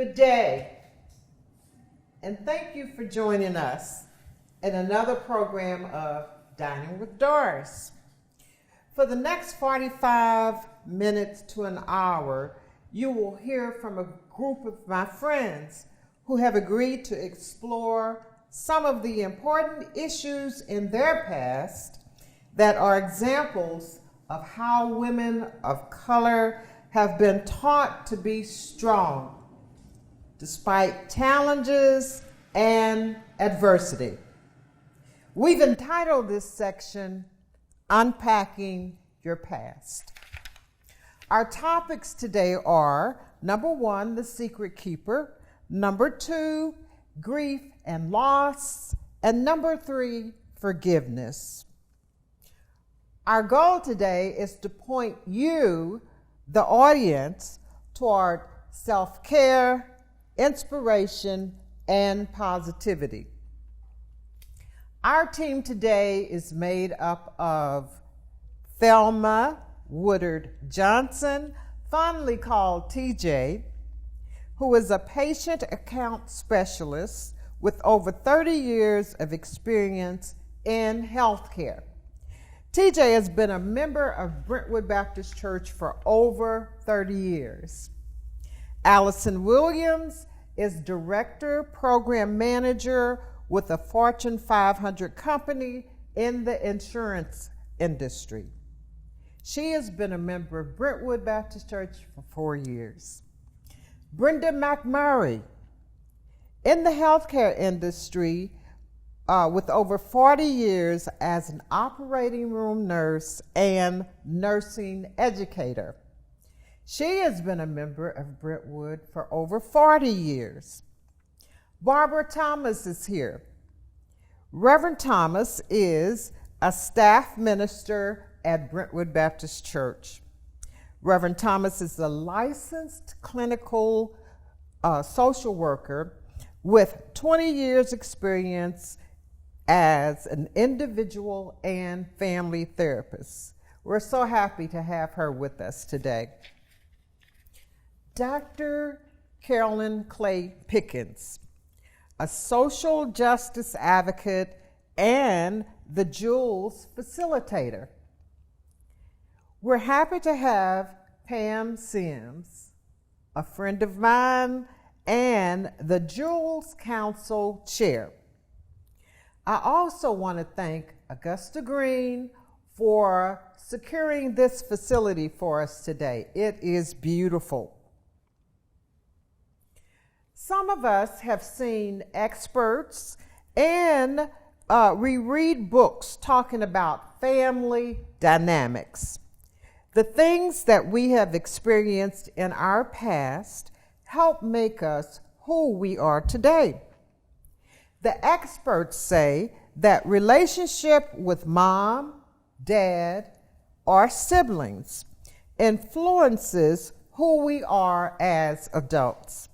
Good day, and thank you for joining us in another program of Dining with Doris. For the next 45 minutes to an hour, you will hear from a group of my friends who have agreed to explore some of the important issues in their past that are examples of how women of color have been taught to be strong despite challenges and adversity. We've entitled this section, Unpacking Your Past. Our topics today are, number one, the secret keeper, number two, grief and loss, and number three, forgiveness. Our goal today is to point you, the audience, toward self-care, inspiration, and positivity. Our team today is made up of Thelma Woodard Johnson, fondly called TJ, who is a patient account specialist with over 30 years of experience in healthcare. TJ has been a member of Brentwood Baptist Church for over 30 years. Allison Williams is Director, Program Manager with a Fortune 500 company in the insurance industry. She has been a member of Brentwood Baptist Church for 4 years. Brenda McMurray, in the healthcare industry with over 40 years as an operating room nurse and nursing educator. She has been a member of Brentwood for over 40 years. Barbara Thomas is here. Reverend Thomas is a staff minister at Brentwood Baptist Church. Reverend Thomas is a licensed clinical social worker with 20 years experience as an individual and family therapist. We're so happy to have her with us today. Dr. Carolyn Clay Pickens, a social justice advocate and the Jules facilitator. We're happy to have Pam Sims, a friend of mine and the Jules Council chair. I also want to thank Augusta Green for securing this facility for us today. It is beautiful. Some of us have seen experts and we read books talking about family dynamics. The things that we have experienced in our past help make us who we are today. The experts say that relationship with mom, dad, or siblings influences who we are as adults.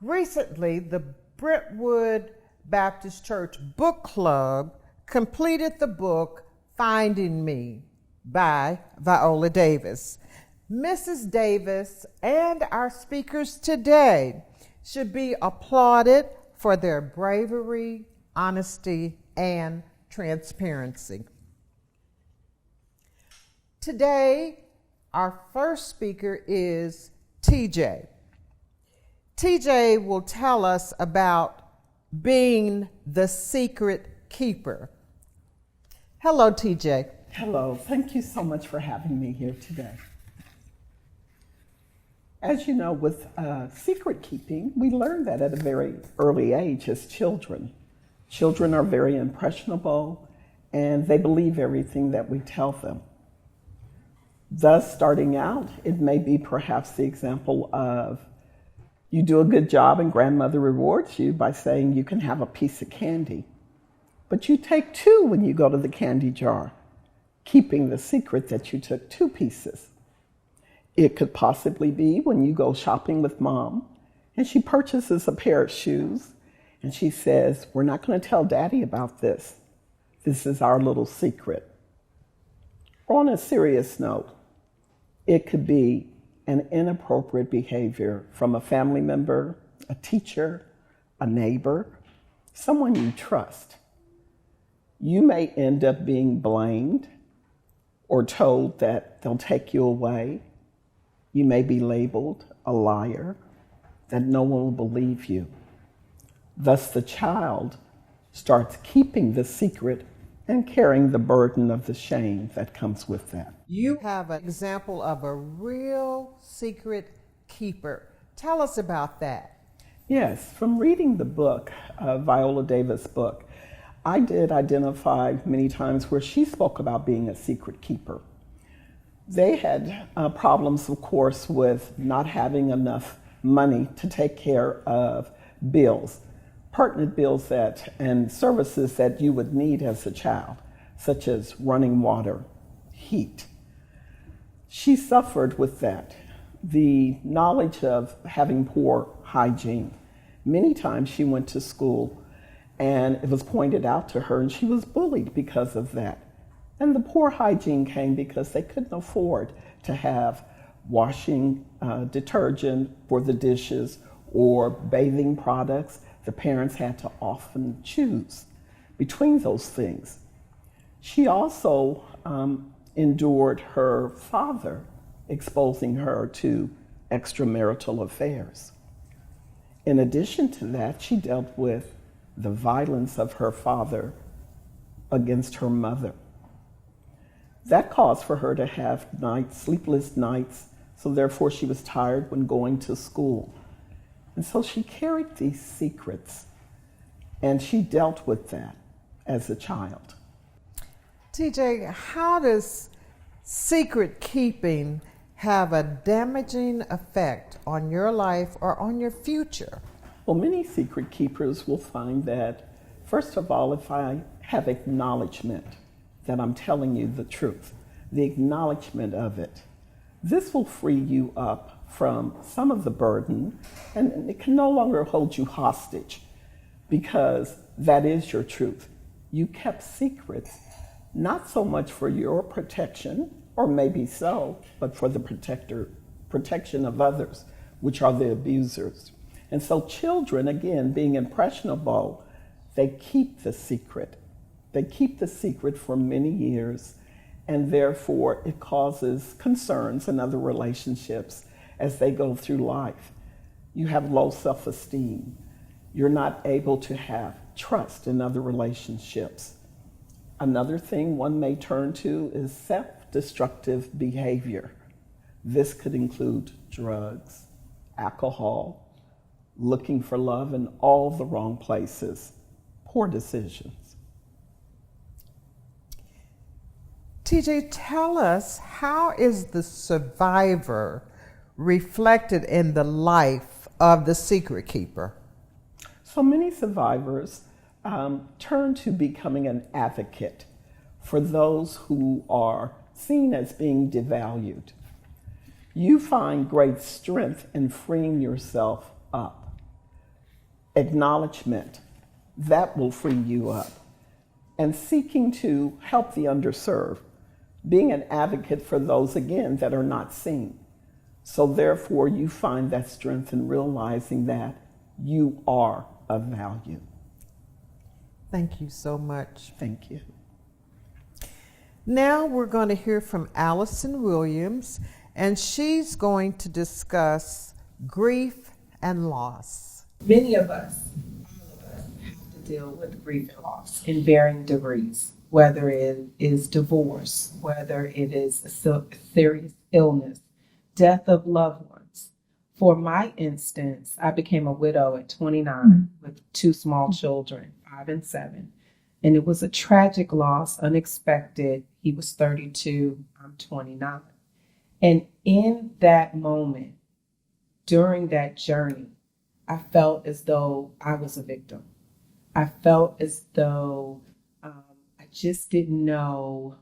Recently, the Brentwood Baptist Church Book Club completed the book Finding Me by Viola Davis. Mrs. Davis and our speakers today should be applauded for their bravery, honesty, and transparency. Today, our first speaker is TJ. TJ will tell us about being the secret keeper. Hello, TJ. Hello, thank you so much for having me here today. As you know, with secret keeping, we learn that at a very early age as children. Children are very impressionable and they believe everything that we tell them. Thus, starting out, it may be perhaps the example of you do a good job and grandmother rewards you by saying you can have a piece of candy. But you take two when you go to the candy jar, keeping the secret that you took 2 pieces. It could possibly be when you go shopping with mom and she purchases a pair of shoes and she says, "We're not going to tell daddy about this. This is our little secret." On a serious note, it could be and inappropriate behavior from a family member, a teacher, a neighbor, someone you trust, you may end up being blamed or told that they'll take you away. You may be labeled a liar, that no one will believe you. Thus, the child starts keeping the secret and carrying the burden of the shame that comes with that. You have an example of a real secret keeper. Tell us about that. Yes, from reading the book, Viola Davis' book, I did identify many times where she spoke about being a secret keeper. They had problems, of course, with not having enough money to take care of bills, pertinent bills and services that you would need as a child, such as running water, heat. She suffered with that. The knowledge of having poor hygiene. Many times she went to school and it was pointed out to her and she was bullied because of that. And the poor hygiene came because they couldn't afford to have washing detergent for the dishes or bathing products. The parents had to often choose between those things. She also endured her father exposing her to extramarital affairs. In addition to that, she dealt with the violence of her father against her mother. That caused for her to have sleepless nights, so therefore she was tired when going to school. And so she carried these secrets, and she dealt with that as a child. TJ, how does secret keeping have a damaging effect on your life or on your future? Well, many secret keepers will find that, first of all, if I have acknowledgement that I'm telling you the truth, the acknowledgement of it, this will free you up from some of the burden, and it can no longer hold you hostage because that is your truth. You kept secrets, not so much for your protection, or maybe so, but for the protection of others, which are the abusers. And so children, again, being impressionable, they keep the secret. They keep the secret for many years, and therefore it causes concerns in other relationships as they go through life. You have low self-esteem. You're not able to have trust in other relationships. Another thing one may turn to is self-destructive behavior. This could include drugs, alcohol, looking for love in all the wrong places, poor decisions. TJ, tell us, how is the survivor reflected in the life of the secret keeper? So many survivors turn to becoming an advocate for those who are seen as being devalued. You find great strength in freeing yourself up. Acknowledgement, that will free you up. And seeking to help the underserved, being an advocate for those, again, that are not seen. So therefore, you find that strength in realizing that you are of value. Thank you so much. Thank you. Now we're going to hear from Allison Williams, and she's going to discuss grief and loss. Many of us, all of us, have to deal with grief and loss in varying degrees, whether it is divorce, whether it is a serious illness, death of loved ones. For my instance, I became a widow at 29 with two small children, 5 and 7. And it was a tragic loss, unexpected. He was 32, I'm 29. And in that moment, during that journey, I felt as though I was a victim. I felt as though I just didn't know.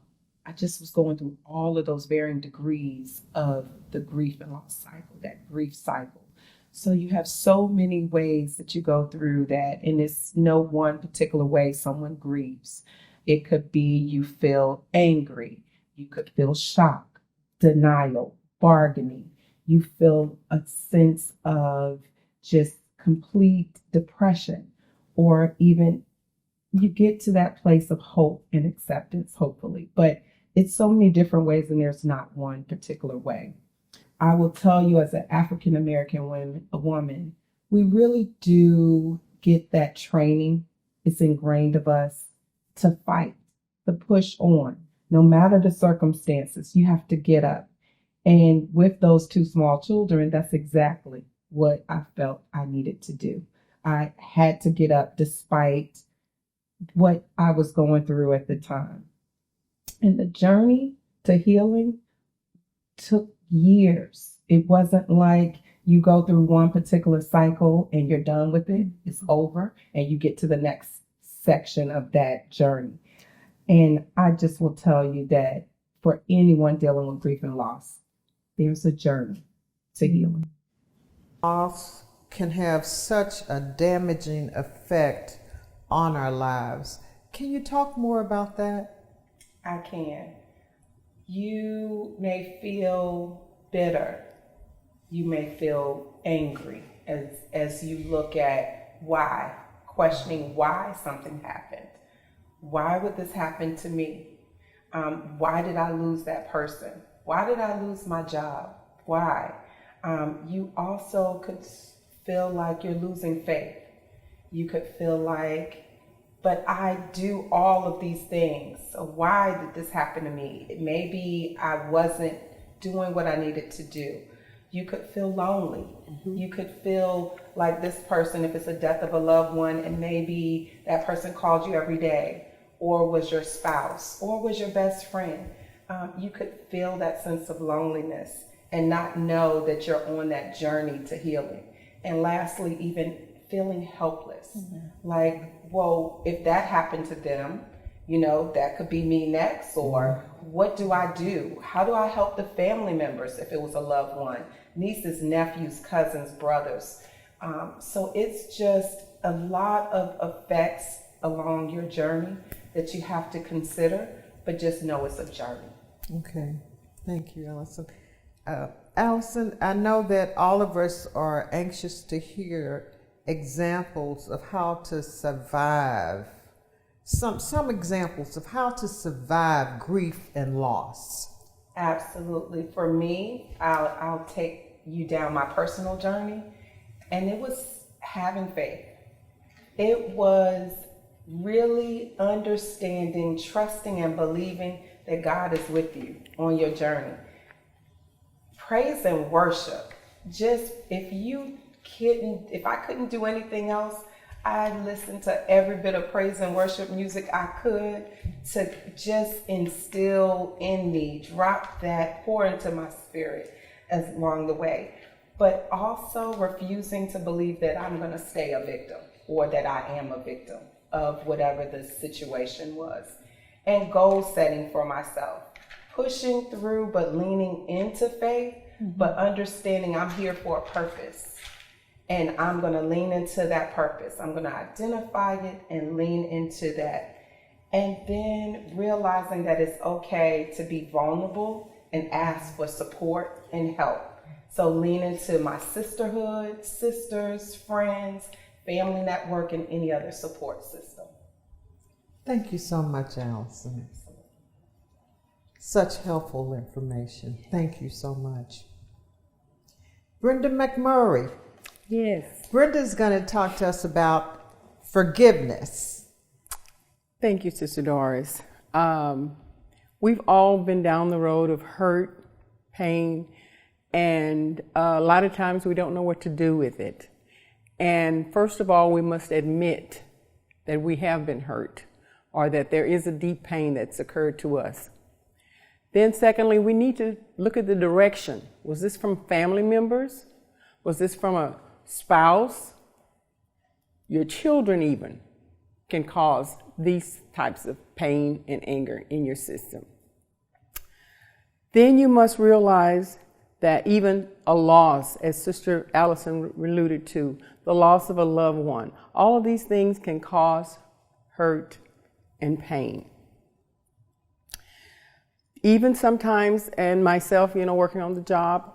I just was going through all of those varying degrees of the grief and loss cycle, that grief cycle. So you have so many ways that you go through that, and it's no one particular way someone grieves. It could be you feel angry, you could feel shock, denial, bargaining. You feel a sense of just complete depression, or even you get to that place of hope and acceptance, hopefully. But it's so many different ways, and there's not one particular way. I will tell you, as an African American woman, we really do get that training. It's ingrained of us to fight, to push on. No matter the circumstances, you have to get up. And with those two small children, that's exactly what I felt I needed to do. I had to get up despite what I was going through at the time. And the journey to healing took years. It wasn't like you go through one particular cycle and you're done with it. It's over and you get to the next section of that journey. And I just will tell you that for anyone dealing with grief and loss, there's a journey to healing. Loss can have such a damaging effect on our lives. Can you talk more about that? I can. You may feel bitter. You may feel angry as you look at why, questioning why something happened. Why would this happen to me? Why did I lose that person? Why did I lose my job? Why? You also could feel like you're losing faith. You could feel like, but I do all of these things. So why did this happen to me? Maybe I wasn't doing what I needed to do. You could feel lonely. Mm-hmm. You could feel like this person, if it's a death of a loved one, and maybe that person called you every day, or was your spouse, or was your best friend. You could feel that sense of loneliness and not know that you're on that journey to healing. And lastly, even feeling helpless. Mm-hmm. Like, well, if that happened to them, that could be me next. Or what do I do? How do I help the family members if it was a loved one? Nieces, nephews, cousins, brothers. So it's just a lot of effects along your journey that you have to consider, but just know it's a journey. Okay. Thank you, Allison. Allison, I know that all of us are anxious to hear examples of how to survive, some examples of how to survive grief and loss. Absolutely. For me, I'll take you down my personal journey, and it was having faith. It was really understanding, trusting, and believing that God is with you on your journey. Praise and worship. Just if I couldn't do anything else, I'd listen to every bit of praise and worship music I could to just instill in me, pour into my spirit along the way. But also refusing to believe that I'm going to stay a victim or that I am a victim of whatever the situation was. And goal setting for myself. Pushing through, but leaning into faith, but understanding I'm here for a purpose. And I'm going to lean into that purpose. I'm going to identify it and lean into that. And then realizing that it's okay to be vulnerable and ask for support and help. So lean into my sisterhood, sisters, friends, family network, and any other support system. Thank you so much, Allison. Such helpful information. Thank you so much. Brenda McMurray. Yes. Brenda's going to talk to us about forgiveness. Thank you, Sister Doris. We've all been down the road of hurt, pain, and a lot of times we don't know what to do with it. And first of all, we must admit that we have been hurt or that there is a deep pain that's occurred to us. Then secondly, we need to look at the direction. Was this from family members? Was this from a spouse? Your children even can cause these types of pain and anger in your system. Then you must realize that even a loss, as Sister Allison alluded to, the loss of a loved one, all of these things can cause hurt and pain. Even sometimes, and myself, working on the job,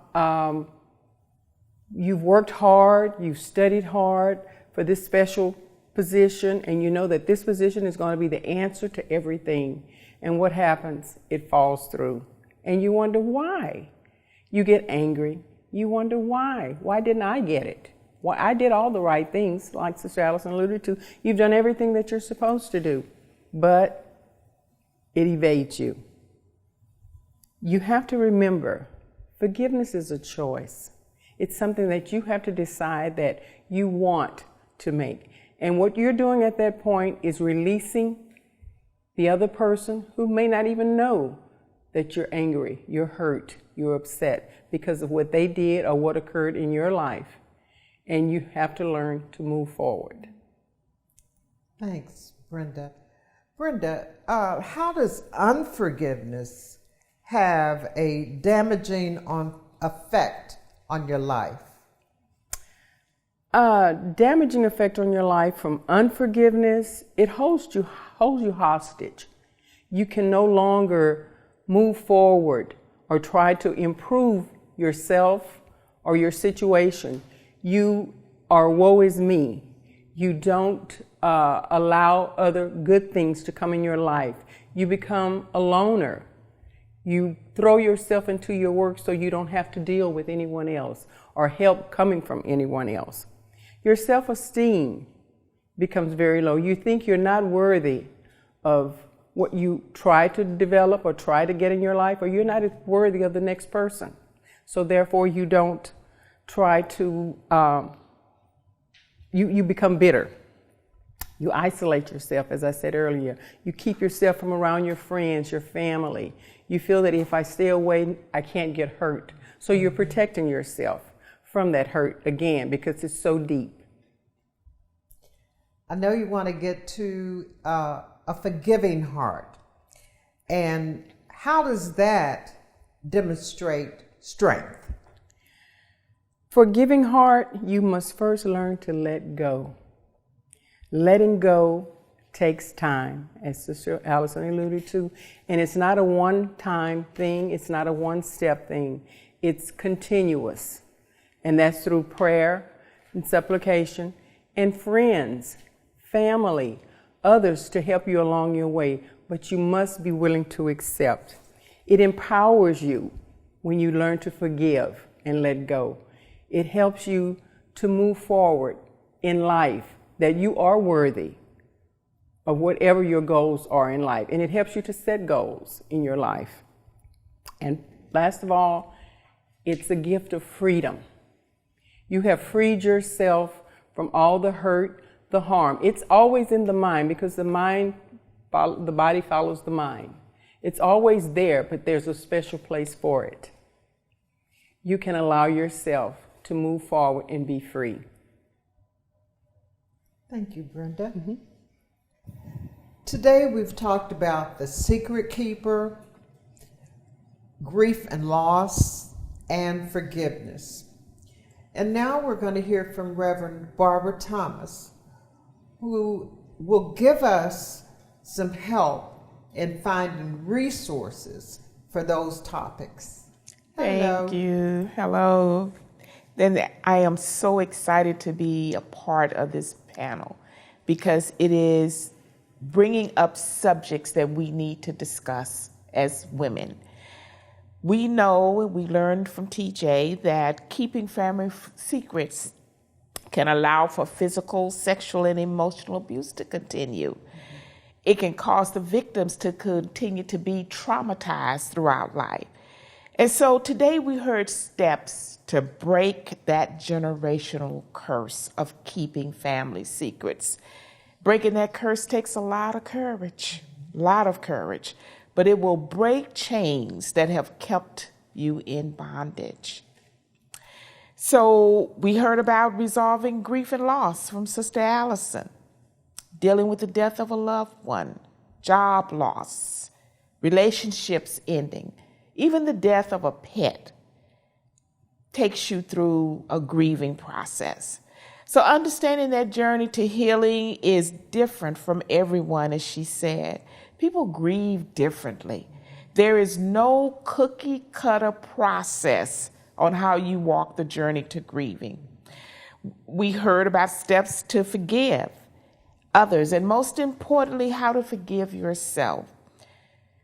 you've worked hard, you've studied hard for this special position, and you know that this position is going to be the answer to everything. And what happens? It falls through. And you wonder why. You get angry. You wonder why. Why didn't I get it? Well, I did all the right things, like Sister Allison alluded to. You've done everything that you're supposed to do, but it evades you. You have to remember, forgiveness is a choice. It's something that you have to decide that you want to make. And what you're doing at that point is releasing the other person who may not even know that you're angry, you're hurt, you're upset because of what they did or what occurred in your life. And you have to learn to move forward. Thanks, Brenda. Brenda, how does unforgiveness have a damaging effect on your life? Damaging effect on your life from unforgiveness, it holds you hostage. You can no longer move forward or try to improve yourself or your situation. You are woe is me. You don't allow other good things to come in your life. You become a loner. You throw yourself into your work so you don't have to deal with anyone else or help coming from anyone else. Your self-esteem becomes very low. You think you're not worthy of what you try to develop or try to get in your life, or you're not worthy of the next person. So therefore you don't try to, you become bitter. You isolate yourself, as I said earlier. You keep yourself from around your friends, your family. You feel that if I stay away, I can't get hurt. So you're protecting yourself from that hurt again because it's so deep. I know you want to get to a forgiving heart. And how does that demonstrate strength? Forgiving heart, you must first learn to let go. Letting go takes time, as Sister Allison alluded to, and it's not a one-time thing. It's not a one-step thing. It's continuous, and that's through prayer and supplication and friends, family, others to help you along your way, but you must be willing to accept. It empowers you when you learn to forgive and let go. It helps you to move forward in life, that you are worthy of whatever your goals are in life. And it helps you to set goals in your life. And last of all, it's a gift of freedom. You have freed yourself from all the hurt, the harm. It's always in the mind because the body follows the mind. It's always there, but there's a special place for it. You can allow yourself to move forward and be free. Thank you, Brenda. Mm-hmm. Today we've talked about the secret keeper, grief and loss, and forgiveness. And now we're going to hear from Reverend Barbara Thomas, who will give us some help in finding resources for those topics. Hello. Thank you. Hello. Then I am so excited to be a part of this panel because it is bringing up subjects that we need to discuss as women. We know, we learned from TJ that keeping family secrets can allow for physical, sexual, and emotional abuse to continue. It can cause the victims to continue to be traumatized throughout life. And so today we heard steps to break that generational curse of keeping family secrets. Breaking that curse takes a lot of courage, but it will break chains that have kept you in bondage. So we heard about resolving grief and loss from Sister Allison, dealing with the death of a loved one, job loss, relationships ending, even the death of a pet takes you through a grieving process. So understanding that journey to healing is different from everyone, as she said. People grieve differently. There is no cookie cutter process on how you walk the journey to grieving. We heard about steps to forgive others, and most importantly, how to forgive yourself.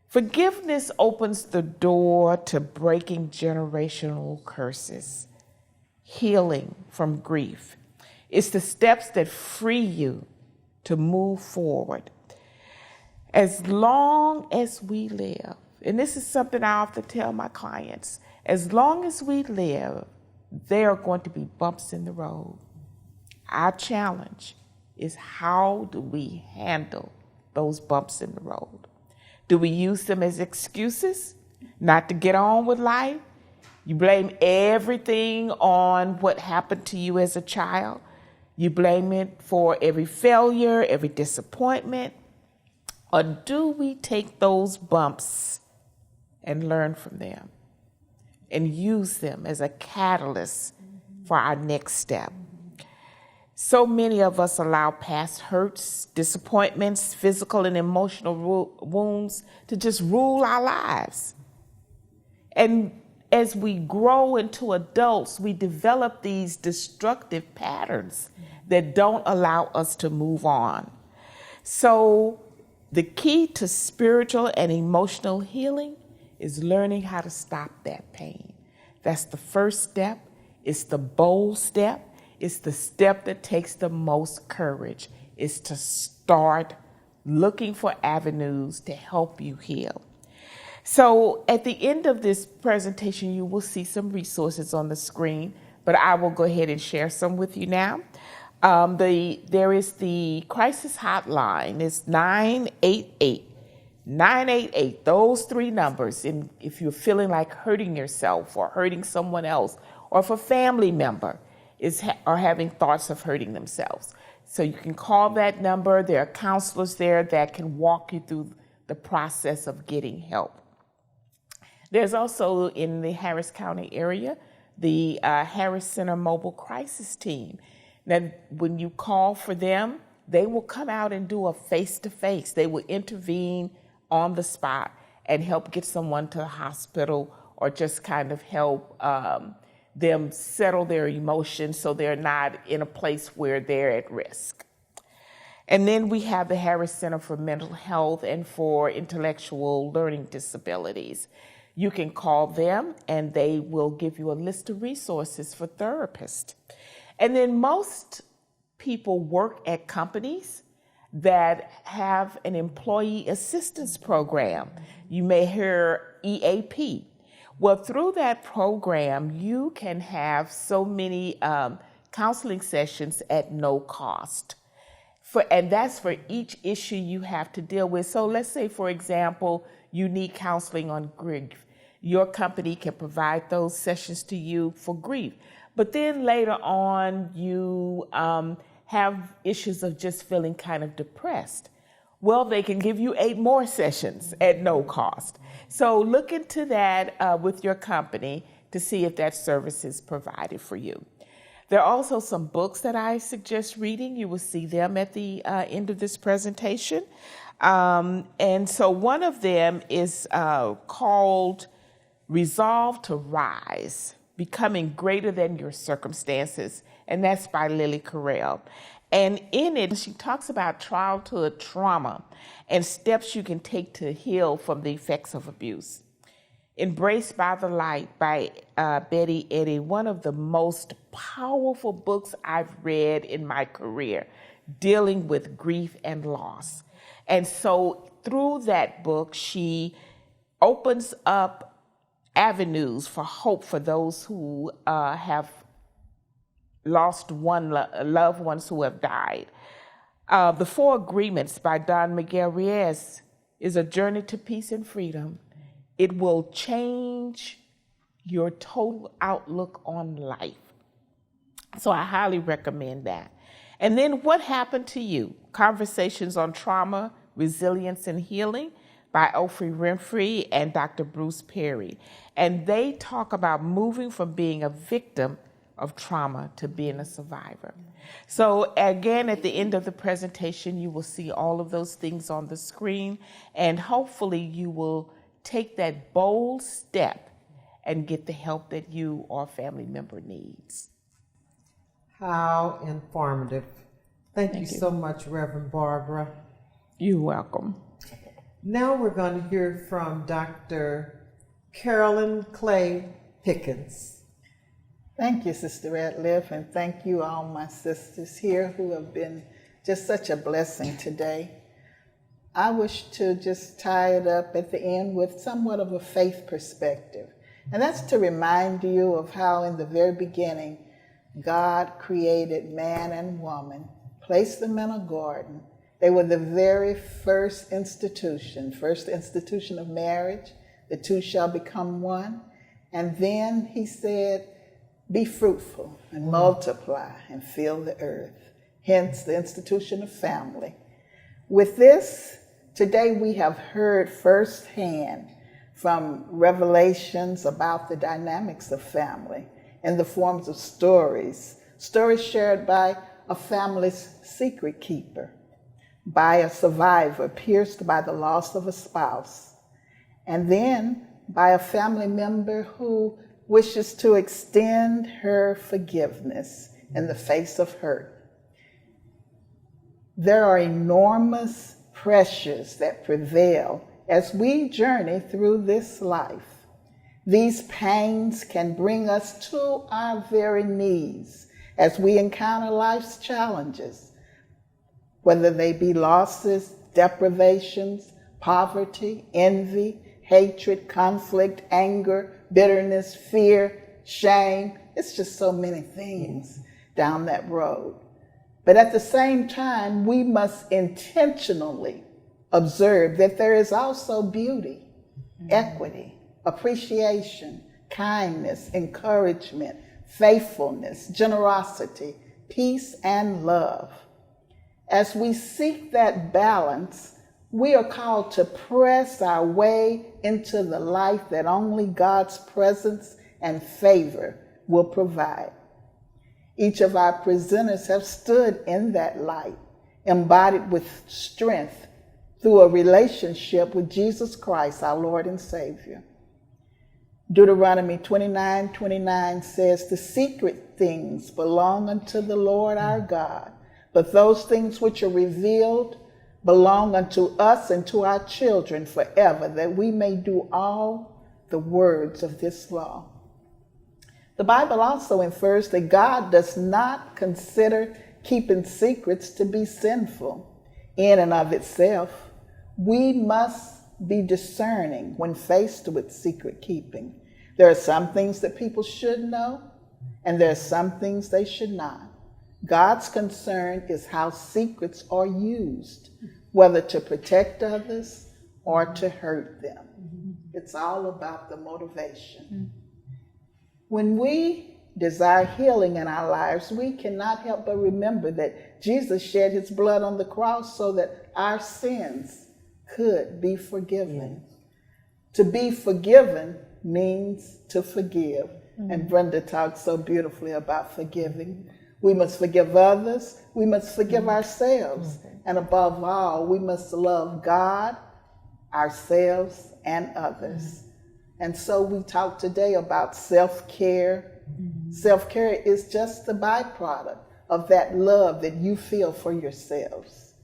Forgiveness opens the door to breaking generational curses, healing from grief. It's the steps that free you to move forward. As long as we live, and this is something I often tell my clients, as long as we live, there are going to be bumps in the road. Our challenge is, how do we handle those bumps in the road? Do we use them as excuses not to get on with life? You blame everything on what happened to you as a child. You blame it for every failure, every disappointment. Or do we take those bumps and learn from them and use them as a catalyst for our next step? So many of us allow past hurts, disappointments, physical and emotional wounds to just rule our lives. And as we grow into adults, we develop these destructive patterns that don't allow us to move on. So the key to spiritual and emotional healing is learning how to stop that pain. That's the first step. It's the bold step. It's the step that takes the most courage. It's to start looking for avenues to help you heal. So at the end of this presentation, you will see some resources on the screen, but I will go ahead and share some with you now. There is the crisis hotline. It's 988. Those three numbers. And if you're feeling like hurting yourself or hurting someone else, or if a family member are having thoughts of hurting themselves. So you can call that number. There are counselors there that can walk you through the process of getting help. There's also, in the Harris County area, the Harris Center Mobile Crisis Team. Now, when you call for them, they will come out and do a face-to-face. They will intervene on the spot and help get someone to the hospital, or just kind of help them settle their emotions so they're not in a place where they're at risk. And then we have the Harris Center for Mental Health and for Intellectual Learning Disabilities. You can call them and they will give you a list of resources for therapists. And then most people work at companies that have an employee assistance program. You may hear EAP. Well, through that program, you can have so many counseling sessions at no cost. And that's for each issue you have to deal with. So let's say, for example, you need counseling on grief. Your company can provide those sessions to you for grief. But then later on, you have issues of just feeling kind of depressed. Well, they can give you 8 more sessions at no cost. So look into that with your company to see if that service is provided for you. There are also some books that I suggest reading. You will see them at the end of this presentation. And so one of them is called Resolve to Rise, Becoming Greater Than Your Circumstances, and that's by Lily Carell. And in it, she talks about childhood trauma and steps you can take to heal from the effects of abuse. Embraced by the Light by Betty Eddy, one of the most powerful books I've read in my career, dealing with grief and loss. And so through that book, she opens up avenues for hope for those who have lost loved ones who have died. The 4 Agreements by Don Miguel Ruiz is a journey to peace and freedom. It will change your total outlook on life. So I highly recommend that. And then What Happened to You? Conversations on Trauma, Resilience, and Healing by Oprah Winfrey and Dr. Bruce Perry. And they talk about moving from being a victim of trauma to being a survivor. So again, at the end of the presentation, you will see all of those things on the screen, and hopefully you will take that bold step and get the help that you or a family member needs. How informative. Thank you so much, Reverend Barbara. You're welcome. Now we're going to hear from Dr. Carolyn Clay Pickens. Thank you, Sister Ratliff, and thank you all my sisters here who have been just such a blessing today. I wish to just tie it up at the end with somewhat of a faith perspective. And that's to remind you of how in the very beginning, God created man and woman, placed them in a garden. They were the very first institution of marriage. The two shall become one. And then he said, be fruitful and multiply and fill the earth. Hence the institution of family. With this, today we have heard firsthand from revelations about the dynamics of family in the forms of stories shared by a family's secret keeper, by a survivor pierced by the loss of a spouse, and then by a family member who wishes to extend her forgiveness in the face of hurt. There are enormous pressures that prevail as we journey through this life. These pains can bring us to our very knees as we encounter life's challenges, whether they be losses, deprivations, poverty, envy, hatred, conflict, anger, bitterness, fear, shame. It's just so many things down that road. But at the same time, we must intentionally observe that there is also beauty, equity, appreciation, kindness, encouragement, faithfulness, generosity, peace, and love. As we seek that balance, we are called to press our way into the life that only God's presence and favor will provide. Each of our presenters have stood in that light, embodied with strength through a relationship with Jesus Christ, our Lord and Savior. Deuteronomy 29:29 says, the secret things belong unto the Lord our God, but those things which are revealed belong unto us and to our children forever, that we may do all the words of this law. The Bible also infers that God does not consider keeping secrets to be sinful in and of itself. We must be discerning when faced with secret keeping. There are some things that people should know, and there are some things they should not. God's concern is how secrets are used, whether to protect others or to hurt them. It's all about the motivation. When we desire healing in our lives, we cannot help but remember that Jesus shed his blood on the cross so that our sins could be forgiven. To be forgiven means to forgive. And Brenda talks so beautifully about forgiving. We must forgive others. We must forgive ourselves. And above all, we must love God, ourselves, and others. And so we talk today about self-care. Self-care is just the byproduct of that love that you feel for yourselves.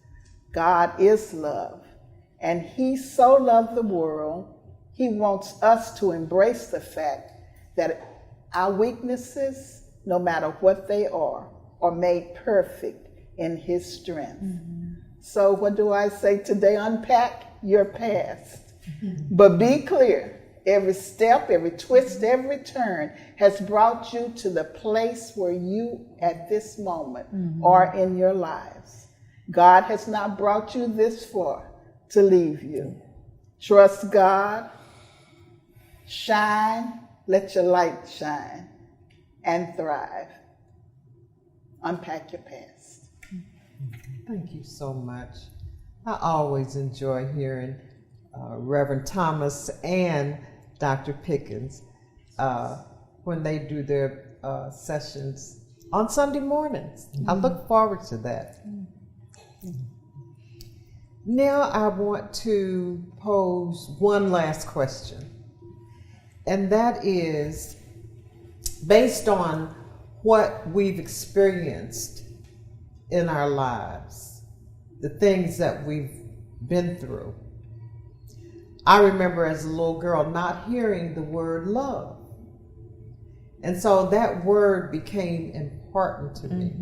God is love, and he so loved the world, he wants us to embrace the fact that our weaknesses, no matter what they are made perfect in his strength. So what do I say today? Unpack your past. But be clear. Every step, every twist, every turn has brought you to the place where you at this moment are in your lives. God has not brought you this far to leave you. Trust God, shine, let your light shine, and thrive. Unpack your past. Thank you so much. I always enjoy hearing Reverend Thomas and Dr. Pickens when they do their sessions on Sunday mornings. I look forward to that. Now I want to pose one last question. and that is based on what we've experienced in our lives, the things that we've been through. I remember as a little girl not hearing the word love. And so that word became important to me.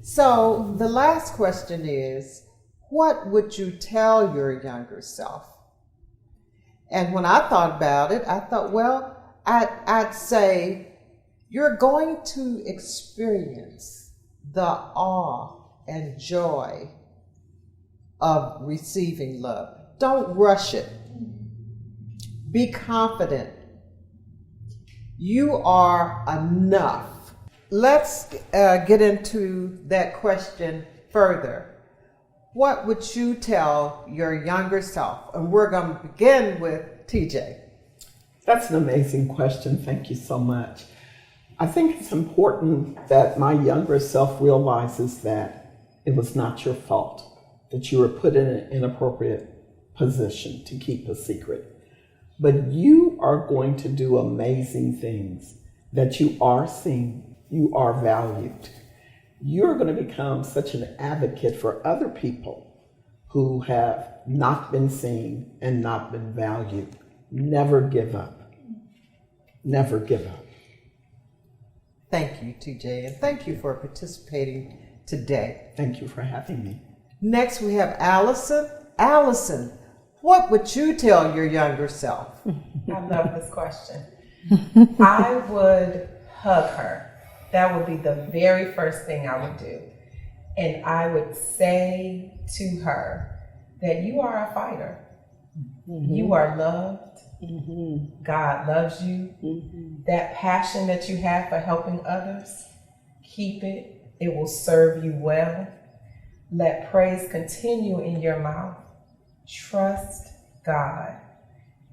So the last question is, what would you tell your younger self? And when I thought about it, I thought, well, I'd say you're going to experience the awe and joy of receiving love. Don't rush it. Be confident. You are enough. Let's get into that question further. What would you tell your younger self? And we're going to begin with TJ. That's an amazing question. Thank you so much. I think it's important that my younger self realizes that it was not your fault, that you were put in an inappropriate position to keep a secret. But you are going to do amazing things, that you are seen, you are valued. You're going to become such an advocate for other people who have not been seen and not been valued. Never give up. Never give up. Thank you, TJ, and thank you for participating today. Thank you for having me. Next, we have Allison. Allison, what would you tell your younger self? I love this question. I would hug her. That would be the very first thing I would do. And I would say to her that you are a fighter. You are loved. God loves you. That passion that you have for helping others, keep it. It will serve you well. Let praise continue in your mouth. Trust God,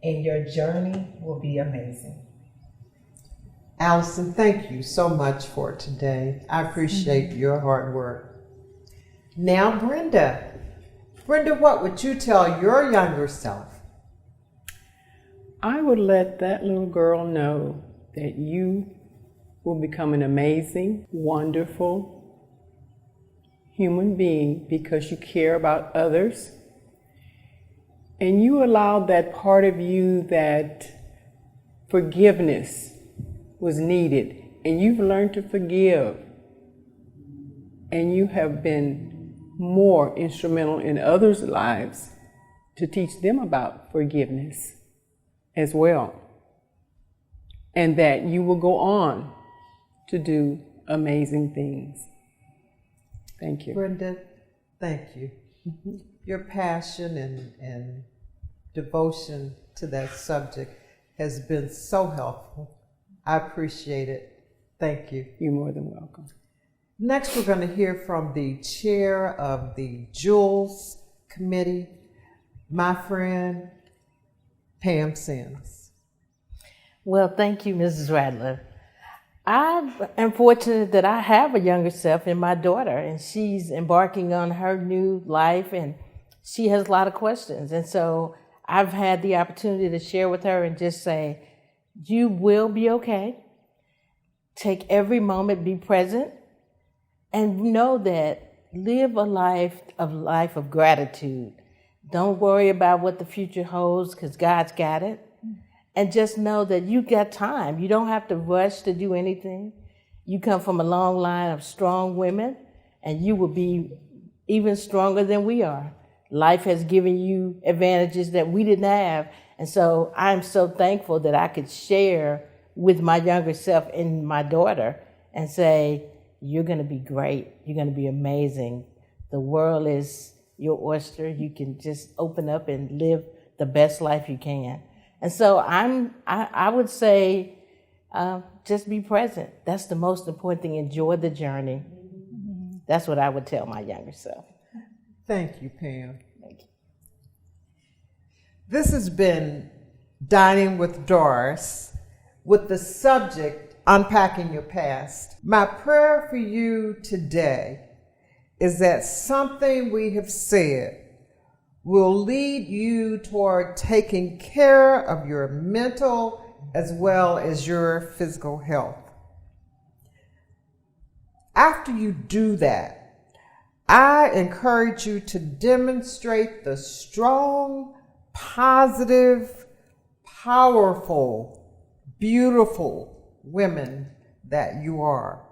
and your journey will be amazing. Allison, thank you so much for today. I appreciate your hard work. Now, Brenda. Brenda, what would you tell your younger self? I would let that little girl know that you will become an amazing, wonderful human being because you care about others. And you allowed that part of you that forgiveness was needed. And you've learned to forgive. And you have been more instrumental in others' lives to teach them about forgiveness as well. And that you will go on to do amazing things. Thank you. Brenda, thank you. Your passion and devotion to that subject has been so helpful. I appreciate it. Thank you. You're more than welcome. Next, we're going to hear from the chair of the Jules Committee, my friend, Pam Sims. Well, thank you, Mrs. Radler. I am fortunate that I have a younger self in my daughter, and she's embarking on her new life, and she has a lot of questions. And so I've had the opportunity to share with her and just say, you will be okay. Take every moment, be present, and know that live a life of gratitude. Don't worry about what the future holds because God's got it. And just know that you got time. You don't have to rush to do anything. You come from a long line of strong women, and you will be even stronger than we are. Life has given you advantages that we didn't have. And so I'm so thankful that I could share with my younger self and my daughter and say, you're going to be great. You're going to be amazing. The world is your oyster. You can just open up and live the best life you can. And so I would say, just be present. That's the most important thing. Enjoy the journey. That's what I would tell my younger self. Thank you, Pam. Thank you. This has been Dining with Doris with the subject, Unpacking Your Past. My prayer for you today is that something we have said will lead you toward taking care of your mental as well as your physical health. After you do that, I encourage you to demonstrate the strong, positive, powerful, beautiful women that you are.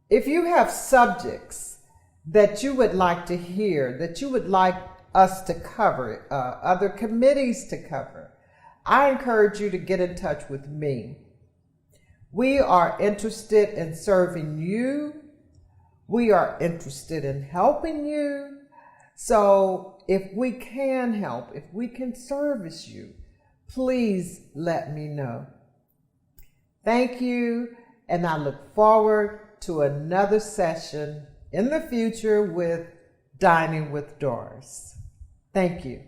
If you have subjects that you would like to hear, that you would like us to cover, other committees to cover, I encourage you to get in touch with me. We are interested in serving you. We are interested in helping you. So if we can help, if we can service you, please let me know. Thank you, and I look forward to another session in the future with Dining with Doris. Thank you.